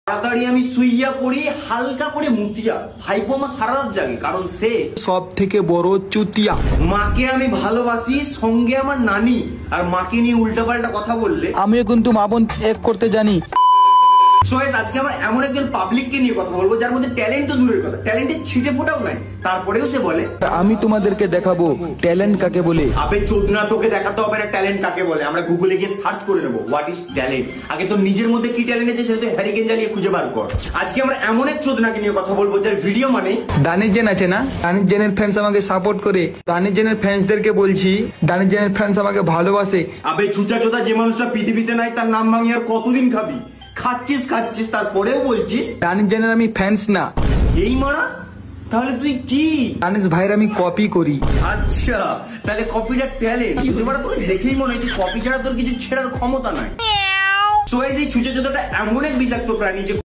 তাড়াতাড়ি আমি শুইয়া পড়ি, হালকা করে মুতিয়া। ভাইপো আমার সারা রাত জাগে, কারণ সে সব থেকে বড় চুতিয়া। মাকে আমি ভালোবাসি, সঙ্গে আমার নানি। আর মাকে নিয়ে উল্টাপাল্টা কথা বললে আমিও কিন্তু মা বোন এক করতে জানি। আজকে আমরা এমন একজন পাবলিককে নিয়ে কথা বলবো যার মধ্যে ট্যালেন্ট তো দূরের কথা, ট্যালেন্টের ছিটে ফোটাও নাই, তারপরেও সে বলে আমি তোমাদেরকে দেখাবো ট্যালেন্ট কাকে বলে। আবে চোদনা, তোকে দেখাতে হবে না ট্যালেন্ট কাকে বলে। আমরা গুগলে গিয়ে সার্চ করে নেবো হোয়াট ইজ ট্যালেন্ট। আগে তো নিজের মধ্যে কি ট্যালেন্ট আছে সেটা হ্যারিকেন জ্বালিয়ে খুঁজে বার কর। আজকে আমরা এমন এক চোদনাকে নিয়ে কথা বলবো যার ভিডিও মানে দানিশ জেন আছে না, দানিশ জেনের ফ্যান্স আমাকে সাপোর্ট করে। দানিশ জেনের ফ্যান্সদেরকে বলছি, দানিশ জেনের ফ্যান্স আমাকে ভালোবাসে। আবে ছুচা চোদা, যে মানুষটা পৃথিবীতে নাই তার নাম ভাঙিয়ে আর কতদিন খাবি? খাচ্ছিস তারপরেও বলছিস দানিশ জেনের আমি ফ্যান্স না। এই মারা, তাহলে তুই কি? দানিশ ভাইয়ের আমি কপি করি। আচ্ছা, তাহলে কপিটা ট্যালেন্ট। এবার তোকে দেখেই মনে হয় কপি ছাড়া তোর কিছু ছেড়ার ক্ষমতা নাই। এই ছুচা চোদাটা এমন এক বিষাক্ত প্রাণী যে